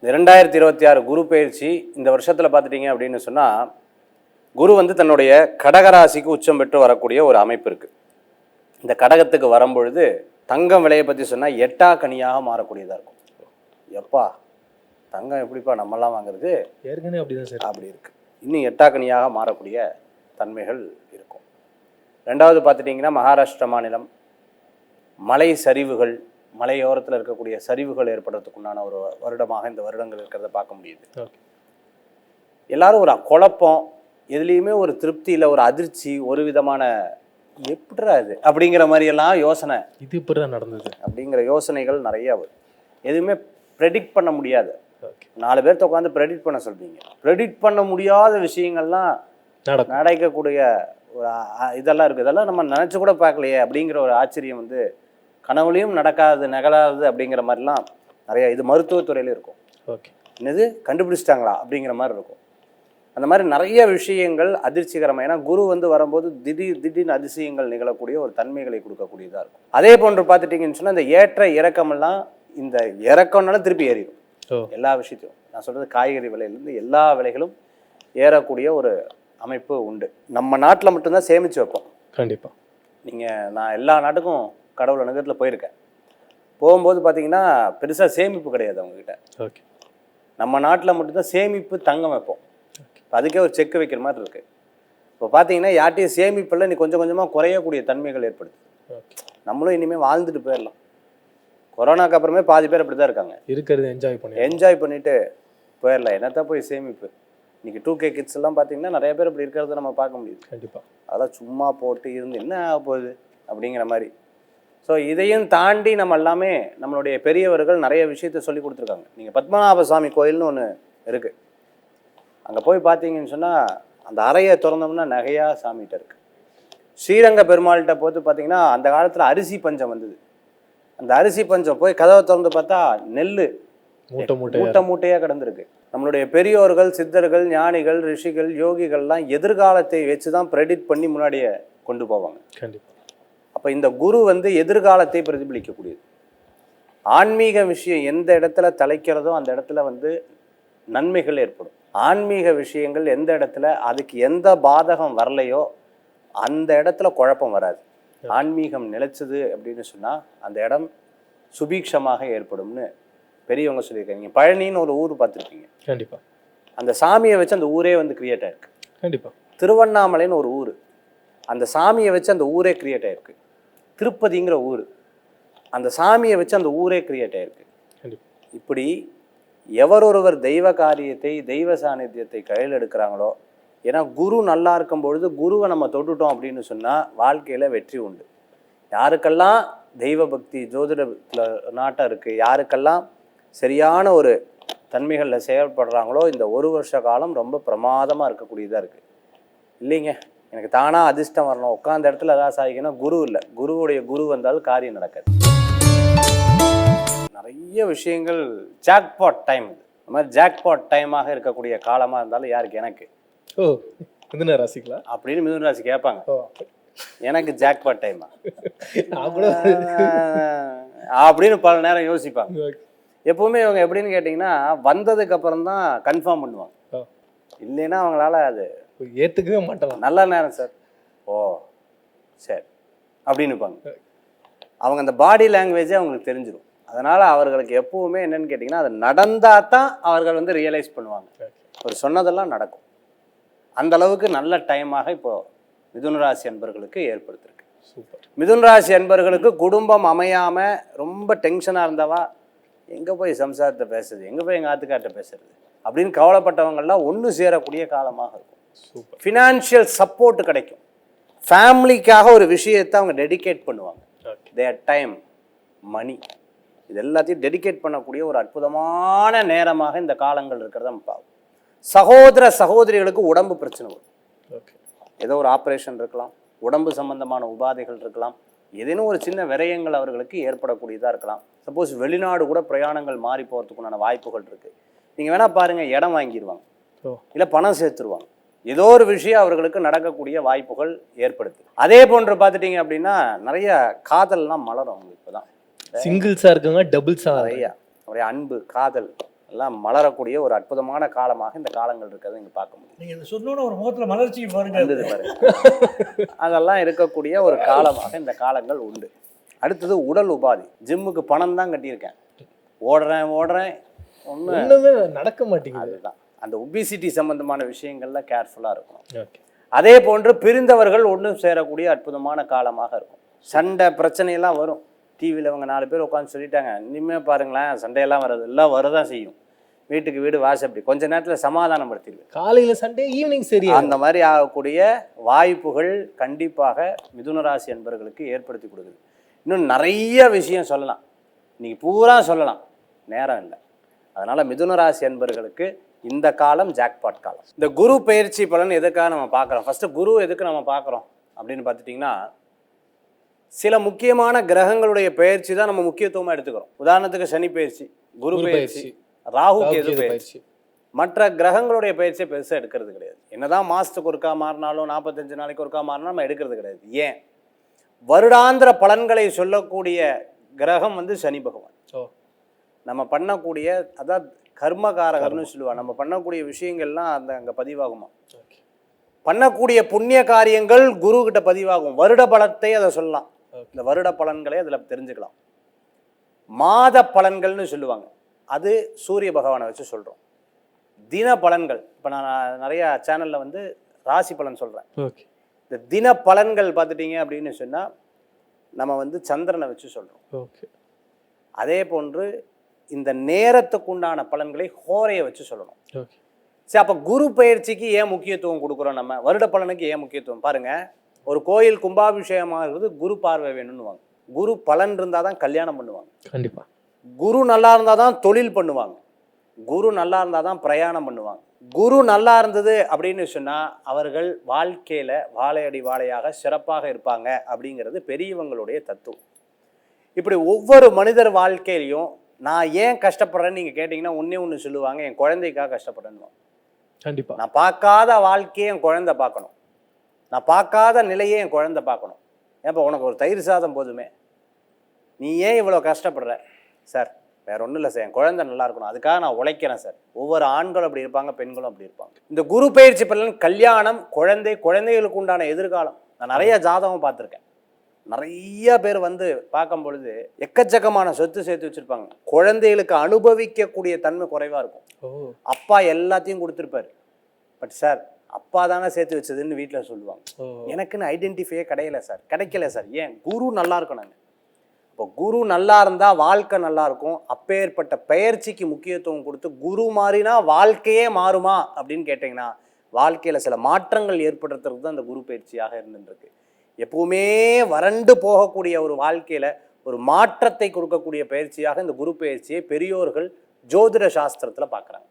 2026 குரு பயிற்சி இந்த வருஷத்தில் பார்த்துட்டிங்க அப்படின்னு சொன்னால், குரு வந்து தன்னுடைய கடகராசிக்கு உச்சம் பெற்று வரக்கூடிய ஒரு அமைப்பு இருக்குது. இந்த கடகத்துக்கு வரும்பொழுது தங்கம் விலையை பற்றி சொன்னால் எட்டா கனியாக மாறக்கூடியதாக இருக்கும். எப்பா தங்கம் எப்படிப்பா நம்மெல்லாம் வாங்குறது, ஏற்கனவே அப்படிதான் சார் அப்படி இருக்குது. இன்னும் எட்டா கனியாக மாறக்கூடிய தன்மைகள் இருக்கும். ரெண்டாவது பார்த்துட்டிங்கன்னா, மகாராஷ்டிரா மாநிலம் மலை சரிவுகள், மலையோரத்தில் இருக்கக்கூடிய சரிவுகள் ஏற்படுறதுக்குண்டான ஒரு வருடமாக இந்த வருடங்கள் இருக்கிறத பார்க்க முடியுது. எல்லாரும் ஒரு குழப்பம், எதுலேயுமே ஒரு திருப்தி இல்லை, ஒரு அதிர்ச்சி, ஒரு விதமான எப்படிரா இது அப்படிங்கிற மாதிரியெல்லாம் யோசனை, இது இப்படி தான் நடந்தது அப்படிங்கிற யோசனைகள் நிறையா வரும். எதுவுமே ப்ரெடிக்ட் பண்ண முடியாது. 4 பேர்த்த உட்காந்து ப்ரெடிக்ட் பண்ண சொல்றீங்க, ப்ரெடிக்ட் பண்ண முடியாத விஷயங்கள்லாம் நடக்கக்கூடிய ஒரு இதெல்லாம் இருக்குது. இதெல்லாம் நம்ம நினச்சி கூட பார்க்கலையே அப்படிங்கிற ஒரு ஆச்சரியம் வந்து கனவுலையும் நடக்காது, நகலாது அப்படிங்கிற மாதிரிலாம் நிறையா. இது மருத்துவத்துறையில இருக்கும். என்னது கண்டுபிடிச்சிட்டாங்களா அப்படிங்கிற மாதிரி இருக்கும். அந்த மாதிரி நிறைய விஷயங்கள் அதிர்ச்சிகரமாக. ஏன்னா குரு வந்து வரும்போது திடீர்னு அதிசயங்கள் நிகழக்கூடிய ஒரு தன்மைகளை கொடுக்கக்கூடியதாக இருக்கும். அதே போன்று பார்த்துட்டிங்கன்னு சொன்னால், இந்த ஏற்ற இறக்கமெல்லாம், இந்த இறக்கம்னாலும் திருப்பி ஏறிடும் எல்லா விஷயத்தையும். நான் சொல்கிறது காய்கறி விலையிலேருந்து எல்லா விலைகளும் ஏறக்கூடிய ஒரு அமைப்பு உண்டு. நம்ம நாட்டில் மட்டும்தான் சேமித்து வைப்போம். கண்டிப்பாக நான் எல்லா நாட்டுக்கும் கடவுள் அனுகத்தில் போயிருக்கேன். போகும்போது பார்த்தீங்கன்னா பெருசாக சேமிப்பு கிடையாது அவங்கக்கிட்ட. நம்ம நாட்டில் மட்டும்தான் சேமிப்பு தங்கம் வைப்போம். அதுக்கே ஒரு செக்கு வைக்கிற மாதிரி இருக்குது. இப்போ பார்த்தீங்கன்னா யார்ட்டையும் சேமிப்பில் நீ கொஞ்சம் கொஞ்சமாக குறையக்கூடிய தன்மைகள் ஏற்படுது. நம்மளும் இனிமேல் வாழ்ந்துட்டு போயிடலாம். கொரோனாக்கு அப்புறமே பாதி பேர் அப்படி தான் இருக்காங்க. இருக்கிறது என்ஜாய் பண்ணிட்டு போயிடலாம். என்னத்தான் போய் சேமிப்பு. இன்னைக்கு 2K கிட்ஸ் எல்லாம் பார்த்தீங்கன்னா நிறைய பேர் இப்படி இருக்கிறத நம்ம பார்க்க முடியுது. கண்டிப்பாக அதெல்லாம் சும்மா போட்டு இருந்து என்ன ஆக போகுது அப்படிங்கிற மாதிரி. ஸோ இதையும் தாண்டி நம்ம எல்லாமே நம்மளுடைய பெரியவர்கள் நிறைய விஷயத்த சொல்லி கொடுத்துருக்காங்க. நீங்கள் பத்மநாப சுவாமி கோயில்னு ஒன்று இருக்குது. அங்கே போய் பார்த்தீங்கன்னு சொன்னால், அந்த அறையை திறந்தோம்னா நகையாக சாமிகிட்ட இருக்குது. ஸ்ரீரங்க பெருமாள்கிட்ட போட்டு பார்த்தீங்கன்னா, அந்த காலத்தில் அரிசி பஞ்சம் வந்தது. அந்த அரிசி பஞ்சம் போய் கதவை திறந்து பார்த்தா நெல் மூட்டையாக கிடந்திருக்கு. நம்மளுடைய பெரியோர்கள், சித்தர்கள், ஞானிகள், ரிஷிகள், யோகிகள்லாம் எதிர்காலத்தை வச்சு தான் ப்ரெடிக்ட் பண்ணி முன்னாடியே கொண்டு போவாங்க. கண்டிப்பாக. அப்போ இந்த குரு வந்து எதிர்காலத்தை பிரதிபலிக்கக்கூடியது. ஆன்மீக விஷயம் எந்த இடத்துல தலைக்கிறதோ அந்த இடத்துல வந்து நன்மைகள் ஏற்படும். ஆன்மீக விஷயங்கள் எந்த இடத்துல அதுக்கு எந்த பாதகம் வரலையோ அந்த இடத்துல குழப்பம் வராது. ஆன்மீகம் நிலைச்சது அப்படின்னு சொன்னால் அந்த இடம் சுபீக்ஷமாக ஏற்படும்னு பெரியவங்க சொல்லியிருக்காங்க. நீங்கள் பழனின்னு ஒரு ஊர் பார்த்துருப்பீங்க. கண்டிப்பாக. அந்த சாமியை வச்சு அந்த ஊரே வந்து கிரியேட் ஆயிருக்கு. கண்டிப்பாக. திருவண்ணாமலைன்னு ஒரு ஊர், அந்த சாமியை வச்சு அந்த ஊரே கிரியேட் ஆயிருக்கு. திருப்பதிங்கிற ஊர், அந்த சாமியை வச்சு அந்த ஊரே கிரியேட் ஆயிருக்கு. இப்படி எவரொருவர் தெய்வ காரியத்தை, தெய்வ சாநித்தியத்தை கையில் எடுக்கிறாங்களோ, ஏன்னா குரு நல்லா இருக்கும் பொழுது குருவை நம்ம தொட்டுட்டோம் அப்படின்னு சொன்னால் வாழ்க்கையில் வெற்றி உண்டு. யாருக்கெல்லாம் தெய்வ பக்தி ஜோதிடத்தில் நாட்டம் இருக்குது, யாருக்கெல்லாம் சரியான ஒரு தன்மைகளில் செயல்படுறாங்களோ, இந்த ஒரு வருஷ காலம் ரொம்ப பிரமாதமாக இருக்கக்கூடியதாக இருக்குது. இல்லைங்க எனக்கு தானாக அதிர்ஷ்டம் வரணும், உட்காந்த இடத்துல ஏதாவது சாதிக்கணும், குரு இல்லை. குருவுடைய குரு வந்தாலும் காரியம் நடக்காது. நிறைய விஷயங்கள் ஜாக்பாட் டைம். இந்த மாதிரி ஜாக்பாட் டைமாக இருக்கக்கூடிய காலமாக இருந்தாலும் யாருக்கு, எனக்கு மிதுன ராசிங்களா அப்படின்னு மிதுன ராசி கேட்பாங்க. எனக்கு ஜாக்பாட் டைமா அப்படின்னு பல நேரம் யோசிப்பாங்க. எப்பவுமே இவங்க எப்படின்னு கேட்டிங்கன்னா, வந்ததுக்கு அப்புறம் தான் கன்ஃபார்ம் பண்ணுவாங்க. இல்லைன்னா அவங்களால அது ஏற்றுக்கவே மாட்டாங்க. நல்ல நேரம் சார், ஓ சரி அப்படின்னு இருப்பாங்க. அவங்க அந்த பாடி லாங்குவேஜே அவங்களுக்கு தெரிஞ்சிடும். அதனால் அவர்களுக்கு எப்பவுமே என்னன்னு கேட்டிங்கன்னா, அது நடந்தால் தான் அவர்கள் வந்து ரியலைஸ் பண்ணுவாங்க. ஒரு சொன்னதெல்லாம் நடக்கும். அந்த அளவுக்கு நல்ல டைமாக இப்போது மிதுனராசி அன்பர்களுக்கு ஏற்படுத்திருக்கு. சூப்பர். மிதுனராசி அன்பர்களுக்கு குடும்பம் அமையாமல் ரொம்ப டென்ஷனாக இருந்தவா, எங்கே போய் சம்சாரத்தை பேசுறது, எங்கே போய் எங்கள் ஆத்துக்கார்ட்ட பேசுறது அப்படின்னு கவலைப்பட்டவங்கள்லாம் ஒன்று சேரக்கூடிய காலமாக இருக்கும். ஃபினான்ஷியல் சப்போர்ட் கிடைக்கும். ஃபேமிலிக்காக ஒரு விஷயத்தை அவங்க டெடிகேட் பண்ணுவாங்க. தேர் டைம், மணி, இது எல்லாத்தையும் டெடிகேட் பண்ணக்கூடிய ஒரு அற்புதமான நேரமாக இந்த காலங்கள் இருக்கிறத நம்ம பார்ப்போம். சகோதர சகோதரிகளுக்கு உடம்பு பிரச்சனை வரும். ஏதோ ஒரு ஆப்ரேஷன் இருக்கலாம், உடம்பு சம்பந்தமான உபாதைகள் இருக்கலாம், ஏதேனும் ஒரு சின்ன விரயங்கள் அவர்களுக்கு ஏற்படக்கூடியதாக இருக்கலாம். சப்போஸ் வெளிநாடு கூட பிரயாணங்கள் மாறி போகிறதுக்குண்டான வாய்ப்புகள் இருக்குது. நீங்கள் வேணால் பாருங்கள், இடம் வாங்கிடுவாங்க, இல்லை பணம் சேர்த்துருவாங்க. ஏதோ ஒரு விஷயம் அவர்களுக்கு நடக்கக்கூடிய வாய்ப்புகள் ஏற்படுது. அதே போன்று பார்த்துட்டிங்க அப்படின்னா நிறைய காதல்லாம் மலரும். அவங்க இப்போ தான் சிங்கிள்ஸாக இருக்குங்க, டபுள்ஸாக நிறையா அவருடைய அன்பு, காதல் எல்லாம் மலரக்கூடிய ஒரு அற்புதமான காலமாக இந்த காலங்கள் இருக்கிறத இங்கே பார்க்க முடியும். நீங்க இதை சொன்னோன்னு ஒரு முகத்துல மலர்ச்சி பாருங்க. வந்தது பாருங்க. அதெல்லாம் இருக்கக்கூடிய ஒரு காலமாக இந்த காலங்கள் உண்டு. அடுத்தது உடல் உபாதி. ஜிம்முக்கு பணம் தான் கட்டியிருக்கேன், ஓடுறேன் ஒண்ணுமே நடக்க மாட்டேங்குது. அதுதான் அந்த ஒபிசிட்டி சம்பந்தமான விஷயங்கள்ல கேர்ஃபுல்லாக இருக்கணும். ஓகே. அதே போன்று பிரிந்தவர்கள் ஒன்றும் சேரக்கூடிய அற்புதமான காலமாக இருக்கும். சண்டை பிரச்சனையெல்லாம் வரும். டிவியில் அவங்க 4 பேர் உட்காந்து சொல்லிட்டாங்க, இனிமேல் பாருங்களேன் சண்டையெல்லாம் வராது, எல்லாம் வரதான் செய்யும். வீட்டுக்கு வீடு வாசப்படி கொஞ்ச நேரத்தில் சமாதானப்படுத்திடுவேன். காலையில சண்டே, ஈவினிங் சரியா. அந்த மாதிரி ஆகக்கூடிய வாய்ப்புகள் கண்டிப்பாக மிதுன ராசி என்பவர்களுக்கு ஏற்படுத்தி கொடுக்குது. இன்னும் நிறைய விஷயம் சொல்லலாம், இன்னைக்கு பூரா சொல்லலாம், நேரம் இல்லை. அதனால் மிதுன ராசி என்பவர்களுக்கு இந்த காலம் ஜாக்பாட் காலம். இந்த குரு பயிற்சி பலன் எதுக்காக நம்ம பார்க்குறோம்? ஃபஸ்ட்டு குரு எதுக்கு நம்ம பார்க்குறோம் அப்படின்னு பார்த்துட்டிங்கன்னா, சில முக்கியமான கிரகங்களுடைய பயிற்சி தான் நம்ம முக்கியத்துவமாக எடுத்துக்கிறோம். உதாரணத்துக்கு சனி பயிற்சி, குரு பயிற்சி, ராகு கேது பயிற்சி. மற்ற கிரகங்களுடைய பயிற்சியை பெருசாக எடுக்கிறது கிடையாது. என்னதான் மாதத்துக்கு ஒருக்கா மாறினாலும் 45 நாளைக்கு ஒருக்கா மாறினாலும் நம்ம எடுக்கிறது கிடையாது. ஏன்? வருடாந்திர பலன்களை சொல்லக்கூடிய கிரகம் வந்து சனி பகவான். நம்ம பண்ணக்கூடிய அதாவது கர்மகாரகர்னு சொல்லுவாங்க. நம்ம பண்ணக்கூடிய விஷயங்கள்லாம் அங்கே பதிவாகுமா, பண்ணக்கூடிய புண்ணிய காரியங்கள் குரு கிட்ட பதிவாகும். வருட பலத்தை அதை சொல்லலாம், இந்த வருட பலன்களை அதில் தெரிஞ்சுக்கலாம். மாத பலன்கள்னு சொல்லுவாங்க, அது சூரிய பகவானை வச்சு சொல்கிறோம். தின பலன்கள், இப்போ நான் நிறையா சேனலில் வந்து ராசி பலன் சொல்கிறேன். இந்த தின பலன்கள் பார்த்துட்டீங்க அப்படின்னு சொன்னால் நம்ம வந்து சந்திரனை வச்சு சொல்கிறோம். அதே போன்று இந்த நேரத்துக்கு உண்டான பலன்களை ஹோரையை வச்சு சொல்லணும். சரி, அப்போ குரு பயிற்சிக்கு ஏன் முக்கியத்துவம் கொடுக்குறோம்? நம்ம வருட பலனுக்கு ஏன் முக்கியத்துவம்? பாருங்கள், ஒரு கோயில் கும்பாபிஷேகமாகிறது குரு பார்வை வேணும்னுவாங்க. குரு பலன் இருந்தால் தான் கல்யாணம் பண்ணுவாங்க. கண்டிப்பாக. குரு நல்லா இருந்தால் தான் தொழில் பண்ணுவாங்க. குரு நல்லா இருந்தால் தான் பிரயாணம் பண்ணுவாங்க. குரு நல்லா இருந்தது அப்படின்னு சொன்னால் அவர்கள் வாழ்க்கையில் வாழையடி வாழையாக சிறப்பாக இருப்பாங்க அப்படிங்கிறது பெரியவங்களுடைய தத்துவம். இப்படி ஒவ்வொரு மனிதர் வாழ்க்கையிலையும் நான் ஏன் கஷ்டப்படுறேன்னு நீங்கள் கேட்டிங்கன்னா ஒன்று சொல்லுவாங்க, என் குழந்தைக்காக கஷ்டப்படுறேன்னு. கண்டிப்பாக. நான் பார்க்காத வாழ்க்கையை என் குழந்தை பார்க்கணும், நான் பார்க்காத நிலையை என் குழந்தை பார்க்கணும். ஏன்ப்பா உனக்கு ஒரு தயிர் சாதம் போதுமே, நீ ஏன் இவ்வளோ கஷ்டப்படுற? சார் வேற ஒன்றும் இல்லை சார், என் குழந்தை நல்லா இருக்கணும், அதுக்காக நான் உழைக்கிறேன் சார். ஒவ்வொரு ஆண்களும் அப்படி இருப்பாங்க, பெண்களும் அப்படி இருப்பாங்க. இந்த குரு பயிற்சி பலன் கல்யாணம், குழந்தைகளுக்கு உண்டான எதிர்காலம். நான் நிறைய ஜாதகம் பார்த்துருக்கேன். நிறைய பேர் வந்து பார்க்கும் பொழுது எக்கச்சக்கமான சொத்து சேர்த்து வச்சிருப்பாங்க, குழந்தைகளுக்கு அனுபவிக்கக்கூடிய தன்மை குறைவாக இருக்கும். அப்பா எல்லாத்தையும் கொடுத்துருப்பாரு, பட் சார் அப்பா தானே சேர்த்து வச்சதுன்னு வீட்டில் சொல்லுவாங்க. எனக்குன்னு ஐடென்டிஃபையே கிடைக்கல சார். ஏன்? குரு நல்லா இருக்கும். நாங்கள் இப்போ குரு நல்லா இருந்தால் வாழ்க்கை நல்லா இருக்கும். அப்பேற்பட்ட பயிற்சிக்கு முக்கியத்துவம் கொடுத்து குரு மாறினா வாழ்க்கையே மாறுமா அப்படின்னு கேட்டிங்கன்னா, வாழ்க்கையில் சில மாற்றங்கள் ஏற்படுறதுக்கு தான் இந்த குரு பயிற்சியாக இருந்துருக்கு. எப்பவுமே வறண்டு போகக்கூடிய ஒரு வாழ்க்கையில் ஒரு மாற்றத்தை கொடுக்கக்கூடிய பயிற்சியாக இந்த குரு பயிற்சியை பெரியோர்கள் ஜோதிட சாஸ்திரத்தில் பார்க்குறாங்க.